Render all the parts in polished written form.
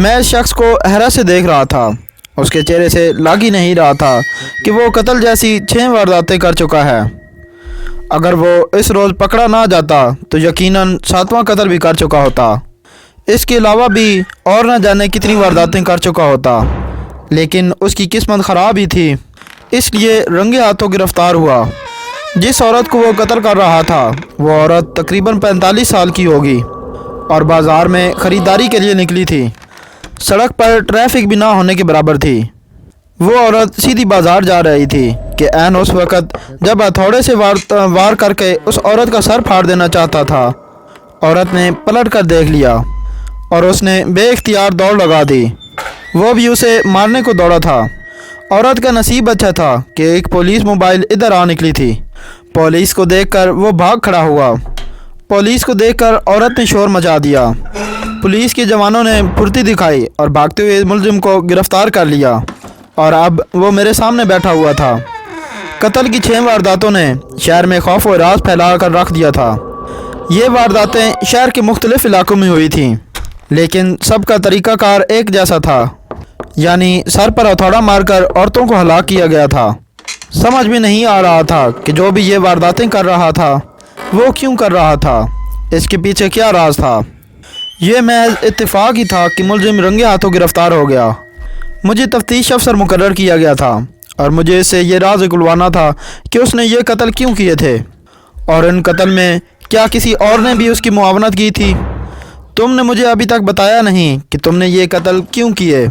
میں اس شخص کو حیرت سے دیکھ رہا تھا۔ اس کے چہرے سے لگ ہی نہیں رہا تھا کہ وہ قتل جیسی 6 وارداتیں کر چکا ہے۔ اگر وہ اس روز پکڑا نہ جاتا تو یقیناً 7واں قتل بھی کر چکا ہوتا۔ اس کے علاوہ بھی اور نہ جانے کتنی وارداتیں کر چکا ہوتا، لیکن اس کی قسمت خراب ہی تھی، اس لیے رنگے ہاتھوں گرفتار ہوا۔ جس عورت کو وہ قتل کر رہا تھا وہ عورت تقریباً 45 سال کی ہوگی اور بازار میں خریداری کے لیے نکلی تھی۔ سڑک پر ٹریفک بھی نہ ہونے کے برابر تھی۔ وہ عورت سیدھی بازار جا رہی تھی کہ عین اس وقت جب ہتھوڑے سے وار کر کے اس عورت کا سر پھاڑ دینا چاہتا تھا، عورت نے پلٹ کر دیکھ لیا اور اس نے بے اختیار دوڑ لگا دی۔ وہ بھی اسے مارنے کو دوڑا تھا۔ عورت کا نصیب اچھا تھا کہ ایک پولیس موبائل ادھر آ نکلی تھی۔ پولیس کو دیکھ کر وہ بھاگ کھڑا ہوا۔ پولیس کو دیکھ کر عورت نے شور مچا دیا۔ پولیس کے جوانوں نے پھرتی دکھائی اور بھاگتے ہوئے ملزم کو گرفتار کر لیا اور اب وہ میرے سامنے بیٹھا ہوا تھا۔ قتل کی 6 وارداتوں نے شہر میں خوف و ہراس پھیلا کر رکھ دیا تھا۔ یہ وارداتیں شہر کے مختلف علاقوں میں ہوئی تھیں، لیکن سب کا طریقہ کار ایک جیسا تھا، یعنی سر پر ہتھوڑا مار کر عورتوں کو ہلاک کیا گیا تھا۔ سمجھ میں نہیں آ رہا تھا کہ جو بھی یہ وارداتیں کر رہا تھا وہ کیوں کر رہا تھا، اس کے پیچھے کیا راز تھا۔ یہ محض اتفاق ہی تھا کہ ملزم رنگے ہاتھوں گرفتار ہو گیا۔ مجھے تفتیش افسر مقرر کیا گیا تھا اور مجھے اس سے یہ راز اگلوانا تھا کہ اس نے یہ قتل کیوں کیے تھے اور ان قتل میں کیا کسی اور نے بھی اس کی معاونت کی تھی۔ تم نے مجھے ابھی تک بتایا نہیں کہ تم نے یہ قتل کیوں کیے۔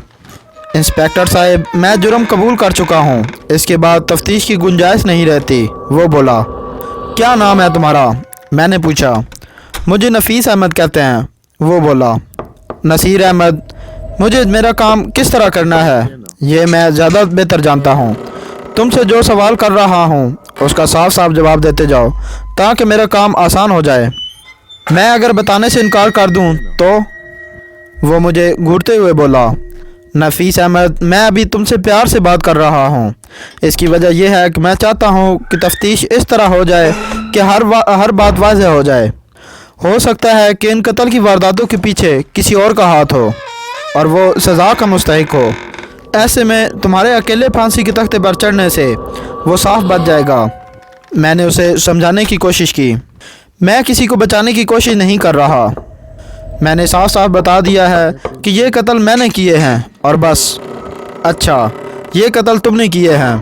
انسپیکٹر صاحب، میں جرم قبول کر چکا ہوں، اس کے بعد تفتیش کی گنجائش نہیں رہتی۔ وہ بولا۔ کیا نام ہے تمہارا؟ میں نے پوچھا۔ مجھے نفیس احمد کہتے ہیں۔ وہ بولا۔ نصیر احمد، مجھے میرا کام کس طرح کرنا ہے یہ میں زیادہ بہتر جانتا ہوں۔ تم سے جو سوال کر رہا ہوں اس کا صاف صاف جواب دیتے جاؤ تاکہ میرا کام آسان ہو جائے۔ میں اگر بتانے سے انکار کر دوں تو؟ وہ مجھے گھورتے ہوئے بولا۔ نفیس احمد، میں ابھی تم سے پیار سے بات کر رہا ہوں۔ اس کی وجہ یہ ہے کہ میں چاہتا ہوں کہ تفتیش اس طرح ہو جائے کہ ہر بات واضح ہو جائے۔ ہو سکتا ہے کہ ان قتل کی وارداتوں کے پیچھے کسی اور کا ہاتھ ہو اور وہ سزا کا مستحق ہو۔ ایسے میں تمہارے اکیلے پھانسی کے تختے پر چڑھنے سے وہ صاف بچ جائے گا۔ میں نے اسے سمجھانے کی کوشش کی۔ میں کسی کو بچانے کی کوشش نہیں کر رہا۔ میں نے صاف صاف بتا دیا ہے کہ یہ قتل میں نے کیے ہیں اور بس۔ اچھا، یہ قتل تم نے کیے ہیں؟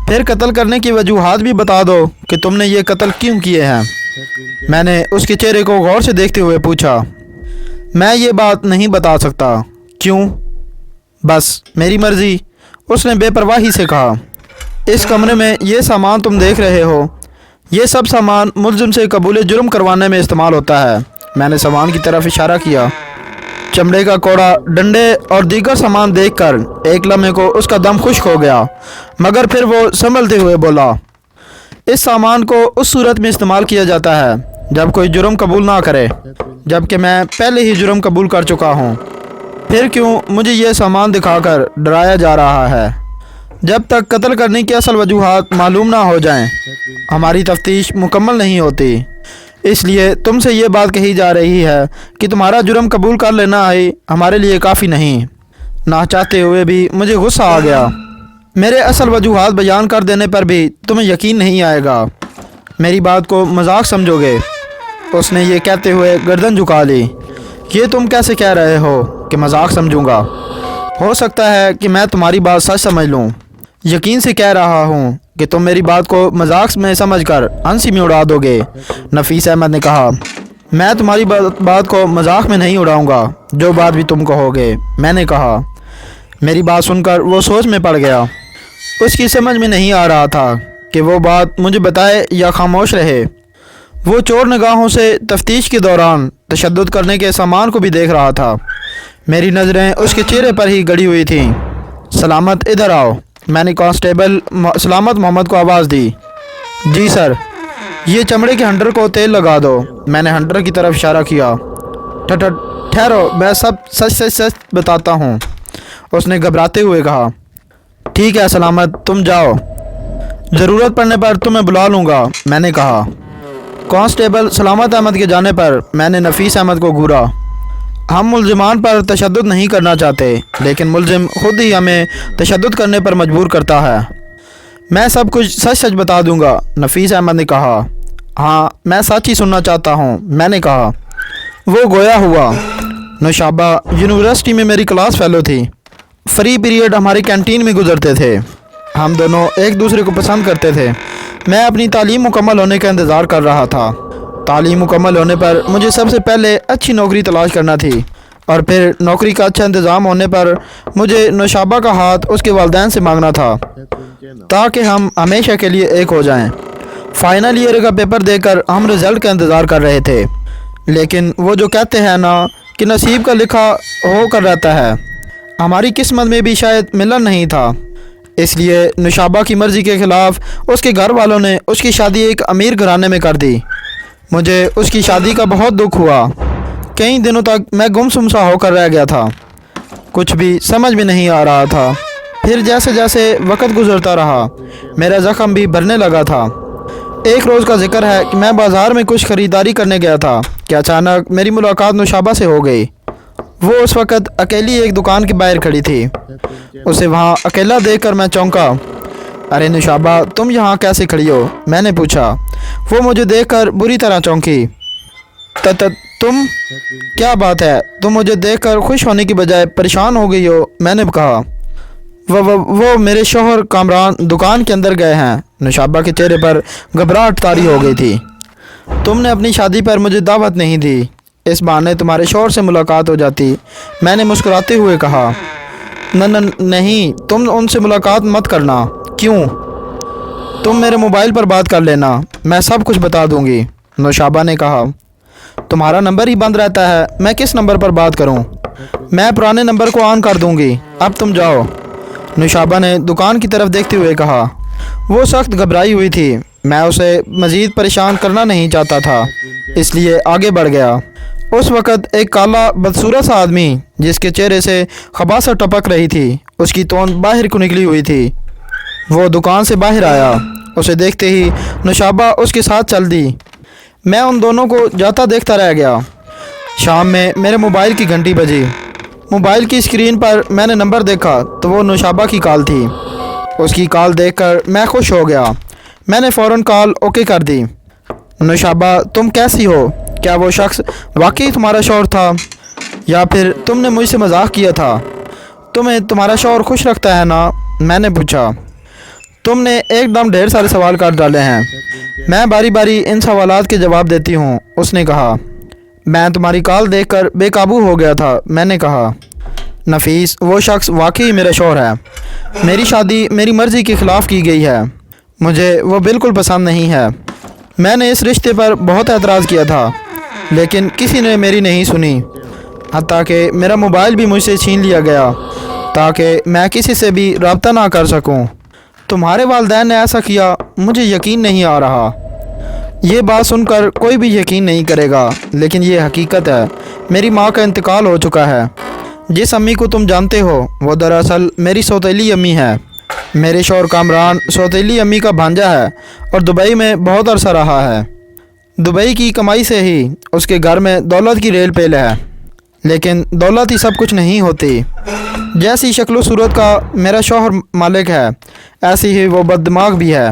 پھر قتل کرنے کی وجوہات بھی بتا دو کہ تم نے یہ قتل کیوں کیے ہیں۔ میں نے اس کے چہرے کو غور سے دیکھتے ہوئے پوچھا۔ میں یہ بات نہیں بتا سکتا۔ کیوں؟ بس میری مرضی، اس نے بے پرواہی سے کہا۔ اس کمرے میں یہ سامان تم دیکھ رہے ہو، یہ سب سامان ملزم سے قبول جرم کروانے میں استعمال ہوتا ہے۔ میں نے سامان کی طرف اشارہ کیا۔ چمڑے کا کوڑا، ڈنڈے اور دیگر سامان دیکھ کر ایک لمحے کو اس کا دم خشک ہو گیا، مگر پھر وہ سنبھلتے ہوئے بولا۔ اس سامان کو اس صورت میں استعمال کیا جاتا ہے جب کوئی جرم قبول نہ کرے، جبکہ میں پہلے ہی جرم قبول کر چکا ہوں۔ پھر کیوں مجھے یہ سامان دکھا کر ڈرایا جا رہا ہے؟ جب تک قتل کرنے کی اصل وجوہات معلوم نہ ہو جائیں ہماری تفتیش مکمل نہیں ہوتی۔ اس لیے تم سے یہ بات کہی جا رہی ہے کہ تمہارا جرم قبول کر لینا ہی ہمارے لیے کافی نہیں۔ نہ چاہتے ہوئے بھی مجھے غصہ آ گیا۔ میرے اصل وجوہات بیان کر دینے پر بھی تمہیں یقین نہیں آئے گا، میری بات کو مذاق سمجھو گے۔ اس نے یہ کہتے ہوئے گردن جھکا لی۔ یہ تم کیسے کہہ رہے ہو کہ مذاق سمجھوں گا؟ ہو سکتا ہے کہ میں تمہاری بات سچ سمجھ لوں۔ یقین سے کہہ رہا ہوں کہ تم میری بات کو مذاق میں سمجھ کر ہنسی میں اڑا دو گے۔ نفیس احمد نے کہا۔ میں تمہاری بات کو مذاق میں نہیں اڑاؤں گا، جو بات بھی تم کہو گے، میں نے کہا۔ میری بات سن کر وہ سوچ میں پڑ گیا۔ اس کی سمجھ میں نہیں آ رہا تھا کہ وہ بات مجھے بتائے یا خاموش رہے۔ وہ چور نگاہوں سے تفتیش کے دوران تشدد کرنے کے سامان کو بھی دیکھ رہا تھا۔ میری نظریں اس کے چہرے پر ہی گڑی ہوئی تھیں۔ سلامت، ادھر آؤ، میں نے کانسٹیبل سلامت محمد کو آواز دی۔ جی سر۔ یہ چمڑے کے ہنٹر کو تیل لگا دو۔ میں نے ہنٹر کی طرف اشارہ کیا۔ ٹھہرو، میں سب سچ بتاتا ہوں، اس نے گھبراتے ہوئے کہا۔ ٹھیک ہے سلامت، تم جاؤ، ضرورت پڑنے پر تمہیں بلا لوں گا، میں نے کہا۔ کانسٹیبل سلامت احمد کے جانے پر میں نے نفیس احمد کو گھورا۔ हम मुल्ज़िमान पर तशद्दुद नहीं करना चाहते, लेकिन मुल्ज़िम खुद ही हमें तशद्दुद करने पर मजबूर करता है। मैं सब कुछ सच सच बता दूंगा, नफीस अहमद ने कहा। हाँ, मैं सच ही सुनना चाहता हूँ, मैंने कहा। वो गोया हुआ। नौशाबा यूनिवर्सिटी में मेरी क्लास फेलो थी। फ्री पीरियड हमारी कैंटीन में गुजरते थे। हम दोनों एक दूसरे को पसंद करते थे। मैं अपनी तालीम मुकम्मल होने का इंतज़ार कर रहा था। तालीम मुकम्मल होने पर मुझे सबसे पहले अच्छी नौकरी तलाश करना थी, और फिर नौकरी का अच्छा इंतज़ाम होने पर मुझे नौशाबा का हाथ उसके वालिदैन से मांगना था, ताकि हम हमेशा के लिए एक हो जाएं। फ़ाइनल ईयर का पेपर देकर हम रिज़ल्ट का इंतज़ार कर रहे थे, लेकिन वो जो कहते हैं ना कि नसीब का लिखा हो कर रहता है, हमारी किस्मत में भी शायद मिलन नहीं था। इसलिए नौशाबा की मर्ज़ी के ख़िलाफ़ उसके घर वालों ने उसकी शादी एक अमीर घराने में कर दी। मुझे उसकी शादी का बहुत दुख हुआ। कई दिनों तक मैं गुमसुम सा होकर रह गया था, कुछ भी समझ में नहीं आ रहा था। फिर जैसे जैसे वक्त गुजरता रहा, मेरा ज़ख्म भी भरने लगा था। एक रोज़ का जिक्र है कि मैं बाज़ार में कुछ ख़रीदारी करने गया था कि अचानक मेरी मुलाकात नौशाबा से हो गई। वो उस वक़्त अकेली एक दुकान के बाहर खड़ी थी। उसे वहाँ अकेला देखकर मैं चौंका। अरे नौशाबा, तुम यहाँ कैसे खड़ी हो? मैंने पूछा। वो मुझे देखकर बुरी तरह चौंकी। तुम, क्या बात है? तुम मुझे देखकर खुश होने की बजाय परेशान हो गई हो, मैंने कहा। वो मेरे शौहर कामरान दुकान के अंदर गए हैं। नौशाबा के चेहरे पर घबराहट तारी हो गई थी। तुमने अपनी शादी पर मुझे दावत नहीं दी, इस बहाने तुम्हारे शौहर से मुलाकात हो जाती, मैंने मुस्कुराते हुए कहा। नहीं, तुम उनसे मुलाकात मत करना। क्यों? तुम मेरे मोबाइल पर बात कर लेना, मैं सब कुछ बता दूंगी, नौशाबा ने कहा। तुम्हारा नंबर ही बंद रहता है, मैं किस नंबर पर बात करूं? मैं पुराने नंबर को ऑन कर दूंगी, अब तुम जाओ, नौशाबा ने दुकान की तरफ देखते हुए कहा। वो सख्त घबराई हुई थी। मैं उसे मज़ीद परेशान करना नहीं चाहता था, इसलिए आगे बढ़ गया। उस वक़्त एक काला बदसूरत सा आदमी, जिसके चेहरे से खबासा टपक रही थी, उसकी तोंद बाहर को निकली हुई थी, वो दुकान से बाहर आया। उसे देखते ही नौशाबा उसके साथ चल दी। मैं उन दोनों को जाता देखता रह गया। शाम में मेरे मोबाइल की घंटी बजी। मोबाइल की स्क्रीन पर मैंने नंबर देखा तो वो नौशाबा की कॉल थी। उसकी कॉल देखकर मैं खुश हो गया। मैंने फ़ौरन कॉल ओके कर दी। नौशाबा, तुम कैसी हो? क्या वो शख्स वाकई तुम्हारा शौहर था, या फिर तुमने मुझसे मजाक किया था? तुम्हें तुम्हारा शौहर खुश रखता है ना? मैंने पूछा। तुमने एकदम ढेर सारे सवाल कर डाले हैं, मैं बारी बारी इन सवालात के जवाब देती हूँ, उसने कहा। मैं तुम्हारी कॉल देखकर बेकाबू हो गया था, मैंने कहा। नफीस, वो शख्स वाकई मेरा शौहर है। मेरी शादी मेरी मर्ज़ी के ख़िलाफ़ की गई है। मुझे वो बिल्कुल पसंद नहीं है। मैंने इस रिश्ते पर बहुत एतराज़ किया था, लेकिन किसी ने मेरी नहीं सुनी। हत्ता कि मेरा मोबाइल भी मुझसे छीन लिया गया, ताकि मैं किसी से भी रब्ता ना कर सकूं। तुम्हारे वालिदैन ने ऐसा किया, मुझे यकीन नहीं आ रहा। ये बात सुनकर कोई भी यकीन नहीं करेगा, लेकिन ये हकीकत है। मेरी माँ का इंतकाल हो चुका है। जिस अम्मी को तुम जानते हो, वो दरअसल मेरी सौतेली अम्मी है। मेरे शौहर कामरान सौतेली अम्मी का भांजा है और दुबई में बहुत अरसा रहा है। दुबई की कमाई से ही उसके घर में दौलत की रेल पेल है, लेकिन दौलत ही सब कुछ नहीं होती। जैसी शक्ल सूरत का मेरा शौहर मालिक है, ऐसी ही वो बददिमाग भी है।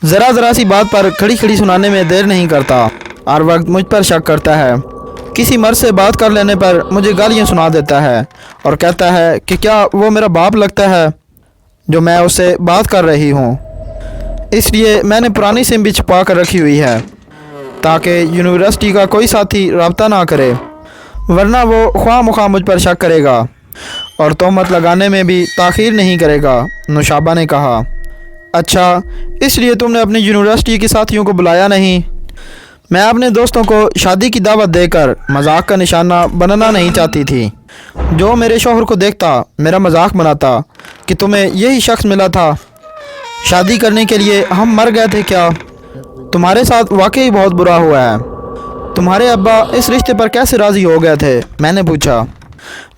ज़रा सी बात पर खड़ी खड़ी सुनाने में देर नहीं करता, हर वक्त मुझ पर शक करता है। किसी मर्द से बात कर लेने पर मुझे गालियाँ सुना देता है और कहता है कि क्या वो मेरा बाप लगता है जो मैं उससे बात कर रही हूँ। इसलिए मैंने पुरानी सिम भी छुपा कर रखी हुई है, ताकि यूनिवर्सिटी का कोई साथी रब्ता ना करे, वरना वो ख्वाह मुख्वाह मुझ पर शक करेगा और तोहमत लगाने में भी ताख़ीर नहीं करेगा, नौशाबा ने कहा। अच्छा, इसलिए तुमने अपनी यूनिवर्सिटी के साथियों को बुलाया नहीं? मैं अपने दोस्तों को शादी की दावत देकर मजाक का निशाना बनना नहीं चाहती थी। जो मेरे शौहर को देखता मेरा मजाक बनाता कि तुम्हें यही शख्स मिला था, शादी करने के लिए हम मर गए थे क्या? तुम्हारे साथ वाकई बहुत बुरा हुआ है। तुम्हारे अब्बा इस रिश्ते पर कैसे राज़ी हो गए थे? मैंने पूछा।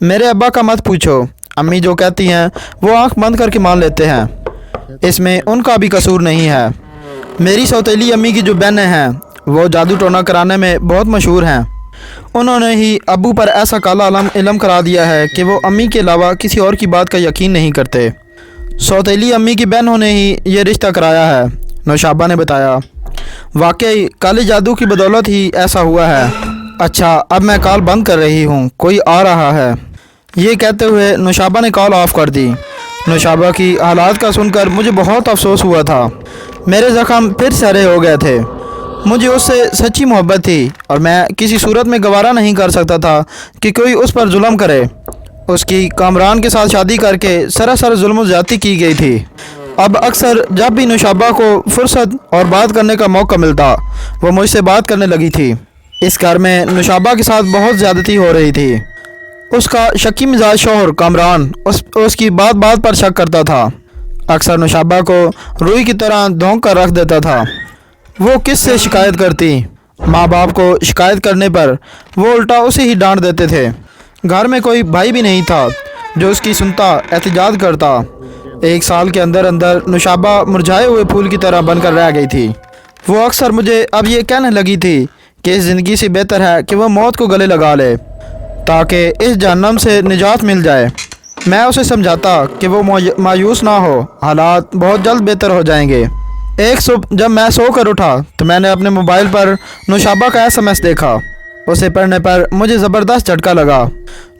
मेरे अब्बा का मत पूछो, अम्मी जो कहती हैं वो आंख बंद करके मान लेते हैं। इसमें उनका भी कसूर नहीं है। मेरी सौतेली अम्मी की जो बहनें हैं वो जादू टोना कराने में बहुत मशहूर हैं। उन्होंने ही अब्बू पर ऐसा काला इलम करा दिया है कि वो अम्मी के अलावा किसी और की बात का यकीन नहीं करते। सौतेली अम्मी की बहनों ने ही ये रिश्ता कराया है, नौशाबा ने बताया। वाकई काले जादू की बदौलत ही ऐसा हुआ है। अच्छा, अब मैं कॉल बंद कर रही हूँ, कोई आ रहा है। ये कहते हुए नौशाबा ने कॉल ऑफ़ कर दी। नौशाबा की हालात का सुनकर मुझे बहुत अफसोस हुआ था। मेरे ज़ख्म फिर से हरे हो गए थे। मुझे उससे सच्ची मोहब्बत थी और मैं किसी सूरत में गवारा नहीं कर सकता था कि कोई उस पर जुल्म करे। उसकी कामरान के साथ शादी करके सरासर जुल्म ज़्यादती की गई थी। अब अक्सर जब भी नौशाबा को फुर्सत और बात करने का मौका मिलता, वो मुझसे बात करने लगी थी। इस घर में नौशाबा के साथ बहुत ज़्यादती हो रही थी। उसका शक्की मिजाज शौहर कामरान उसकी बात बात पर शक करता था। अक्सर नौशाबा को रुई की तरह धोंक कर रख देता था। वो किससे शिकायत करती? माँ बाप को शिकायत करने पर वो उल्टा उसे ही डांट देते थे। घर में कोई भाई भी नहीं था जो उसकी सुनता, एहतिजाज करता। 1 साल के अंदर अंदर नौशाबा मुरझाए हुए फूल की तरह बनकर रह गई थी। वो अक्सर मुझे अब ये कहने लगी थी कि इस ज़िंदगी से बेहतर है कि वह मौत को गले लगा ले ताकि इस जहन्नम से निजात मिल जाए। मैं उसे समझाता कि वो मायूस ना हो, हालात बहुत जल्द बेहतर हो जाएंगे। एक सुबह जब मैं सो कर उठा तो मैंने अपने मोबाइल पर नौशाबा का SMS देखा। उसे पढ़ने पर मुझे ज़बरदस्त झटका लगा।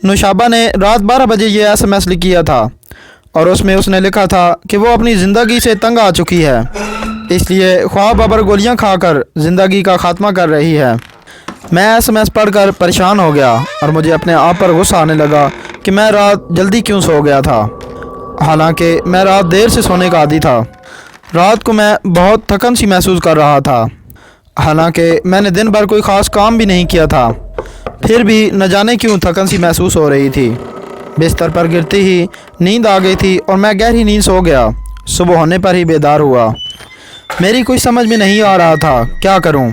नौशाबा ने रात 12 बजे ये SMS किया था और उसमें उसने लिखा था कि वो अपनी ज़िंदगी से तंग आ चुकी है, इसलिए ख्वाब अबर गोलियाँ खाकर ज़िंदगी का खात्मा कर रही है। मैं SMS पढ़कर परेशान हो गया और मुझे अपने आप पर गुस्सा आने लगा कि मैं रात जल्दी क्यों सो गया था, हालांकि मैं रात देर से सोने का आदी था। रात को मैं बहुत थकन सी महसूस कर रहा था, हालांकि मैंने दिन भर कोई ख़ास काम भी नहीं किया था। फिर भी न जाने क्यों थकन सी महसूस हो रही थी। बिस्तर पर गिरते ही नींद आ गई थी और मैं गहरी नींद सो गया। सुबह होने पर ही बेदार हुआ। मेरी कुछ समझ में नहीं आ रहा था क्या करूं।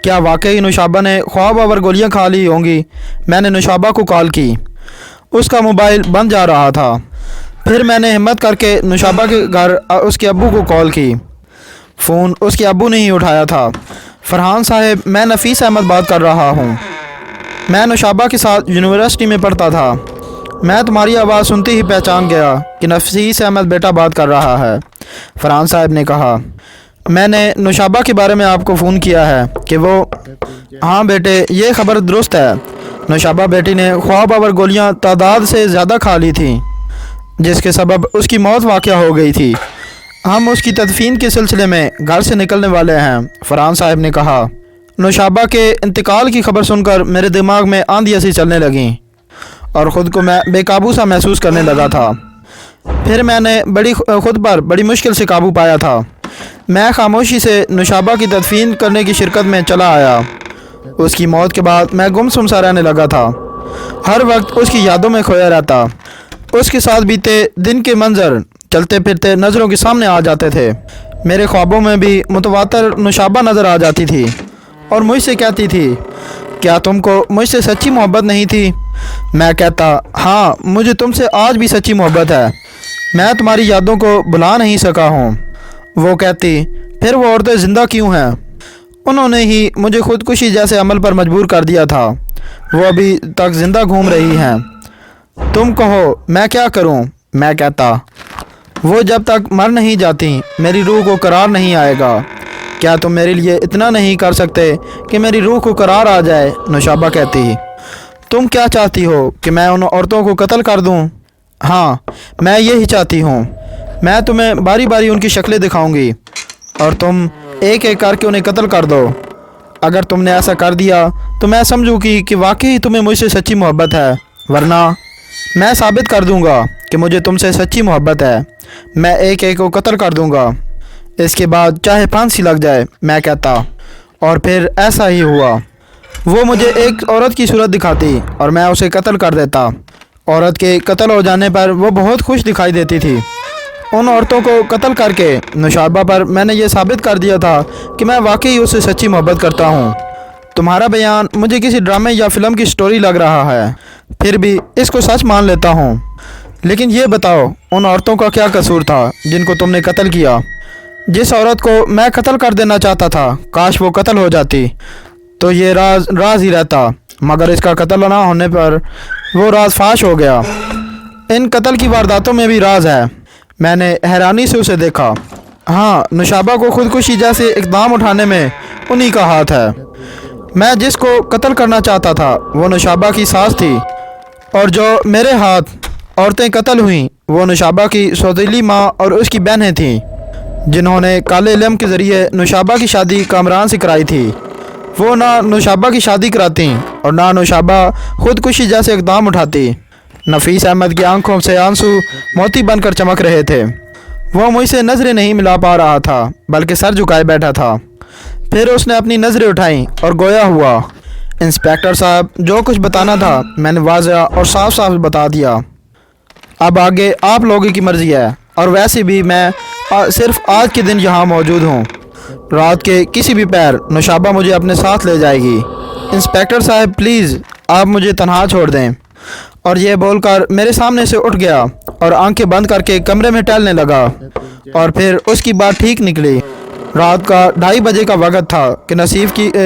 क्या वाकई नौशाबा ने ख्वाब आवर गोलियां खा ली होंगी? मैंने नौशाबा को कॉल की, उसका मोबाइल बंद जा रहा था। फिर मैंने हिम्मत करके नौशाबा के घर उसके अब्बू को कॉल की। फ़ोन उसके अब्बू ने ही उठाया था। फरहान साहब, मैं नफ़ीस अहमद बात कर रहा हूँ। मैं नौशाबा के साथ यूनिवर्सिटी में पढ़ता था। मैं तुम्हारी आवाज़ सुनते ही पहचान गया कि नफ़ीस अहमद बेटा बात कर रहा है। फरहान साहब ने कहा, मैंने नौशाबा के बारे में आपको फ़ोन किया है कि वो। हाँ बेटे, ये खबर दुरुस्त है। नौशाबा बेटी ने ख्वाब आवर गोलियाँ तादाद से ज़्यादा खा ली थी, जिसके सबब उसकी मौत वाक़या हो गई थी। हम उसकी तदफीन के सिलसिले में घर से निकलने वाले हैं, फरहान साहब ने कहा। नौशाबा के इंतकाल की खबर सुनकर मेरे दिमाग में आंधियाँ सी चलने लगीं और ख़ुद को मैं बेकाबू सा महसूस करने लगा था। फिर मैंने खुद पर बड़ी मुश्किल से काबू पाया था। मैं खामोशी से नौशाबा की तदफीन करने की शिरकत में चला आया। उसकी मौत के बाद मैं गुमसुम सा रहने लगा था। हर वक्त उसकी यादों में खोया रहता। उसके साथ बीते दिन के मंजर चलते फिरते नज़रों के सामने आ जाते थे। मेरे ख्वाबों में भी मुतवातर नौशाबा नज़र आ जाती थी और मुझसे कहती थी, क्या तुमको मुझसे सच्ची मोहब्बत नहीं थी? मैं कहता, हाँ, मुझे तुमसे आज भी सच्ची मोहब्बत है। मैं तुम्हारी यादों को भुला नहीं सका हूँ। वो कहती, फिर वो औरतें ज़िंदा क्यों हैं? उन्होंने ही मुझे खुदकुशी जैसे अमल पर मजबूर कर दिया था। वो अभी तक ज़िंदा घूम रही हैं। तुम कहो मैं क्या करूं? मैं कहता, वो जब तक मर नहीं जाती मेरी रूह को करार नहीं आएगा। क्या तुम मेरे लिए इतना नहीं कर सकते कि मेरी रूह को करार आ जाए? नौशाबा कहती, तुम क्या चाहती हो कि मैं उन औरतों को कत्ल कर दूं? हाँ, मैं यही चाहती हूँ। मैं तुम्हें बारी बारी उनकी शक्लें दिखाऊंगी और तुम एक एक करके उन्हें कत्ल कर दो। अगर तुमने ऐसा कर दिया तो मैं समझूंगी कि वाकई तुम्हें मुझसे सच्ची मोहब्बत है, वरना मैं साबित कर दूंगा कि मुझे तुमसे सच्ची मोहब्बत है। मैं एक एक को कत्ल कर दूंगा, इसके बाद चाहे फांसी लग जाए, मैं कहता। और फिर ऐसा ही हुआ। वो मुझे एक औरत की सूरत दिखाती और मैं उसे कत्ल कर देता। औरत के कत्ल हो जाने पर वो बहुत खुश दिखाई देती थी। उन औरतों को कत्ल करके नौशाबा पर मैंने ये साबित कर दिया था कि मैं वाकई उससे सच्ची मोहब्बत करता हूँ। तुम्हारा बयान मुझे किसी ड्रामे या फिल्म की स्टोरी लग रहा है, फिर भी इसको सच मान लेता हूँ। लेकिन ये बताओ, उन औरतों का क्या कसूर था जिनको तुमने कत्ल किया? जिस औरत को मैं कत्ल कर देना चाहता था, काश वो कत्ल हो जाती तो ये राज ही रहता, मगर इसका कत्ल ना होने पर वो राज फाश हो गया। इन कत्ल की वारदातों में भी राज है। मैंने हैरानी से उसे देखा। हाँ, नुशाबा को खुदकुशी जैसे इकदाम उठाने में उन्हीं का हाथ है। मैं जिसको कत्ल करना चाहता था वो नुशाबा की सास थी, और जो मेरे हाथ औरतें कत्ल हुईं वो नुशाबा की सौतेली माँ और उसकी बहनें थीं, जिन्होंने काले इल्म के ज़रिए नुशाबा की शादी कामरान से कराई थी। वो ना नुशाबा की शादी कराती और ना नुशाबा खुदकुशी जैसे इकदाम उठाती। नफीस अहमद की आंखों से आंसू मोती बनकर चमक रहे थे। वो मुझसे नज़रें नहीं मिला पा रहा था, बल्कि सर झुकाए बैठा था। फिर उसने अपनी नज़रें उठाईं और गोया हुआ। इंस्पेक्टर साहब, जो कुछ बताना था मैंने वाज़ह और साफ साफ बता दिया। अब आगे आप लोगों की मर्ज़ी है, और वैसे भी मैं सिर्फ आज के दिन यहाँ मौजूद हूँ। रात के किसी भी पैर नुशाबा मुझे अपने साथ ले जाएगी। इंस्पेक्टर साहब, प्लीज़ आप मुझे तन्हा छोड़ दें। और ये बोलकर मेरे सामने से उठ गया और आंखें बंद करके कमरे में टहलने लगा। और फिर उसकी बात ठीक निकली। रात का 2:30 बजे का वक्त था कि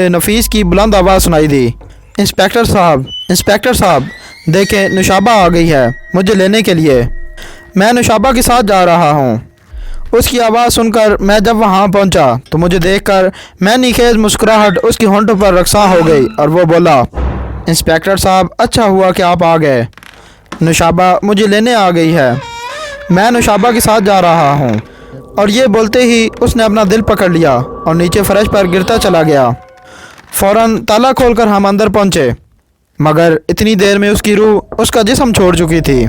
नफीस की बुलंद आवाज़ सुनाई दी। इंस्पेक्टर साहब, देखें नुशाबा आ गई है मुझे लेने के लिए। मैं नुशाबा के साथ जा रहा हूँ। उसकी आवाज़ सुनकर मैं जब वहाँ पहुँचा तो मुझे देखकर मैनी खेज मुस्कुराहट उसकी होंठों पर रक्सा हो गई और वो बोला, इंस्पेक्टर साहब, अच्छा हुआ कि आप आ गए। नुशाबा मुझे लेने आ गई है। मैं नुशाबा के साथ जा रहा हूँ। और ये बोलते ही उसने अपना दिल पकड़ लिया और नीचे फर्श पर गिरता चला गया। फ़ौरन ताला खोलकर हम अंदर पहुँचे, मगर इतनी देर में उसकी रूह उसका जिस्म छोड़ चुकी थी।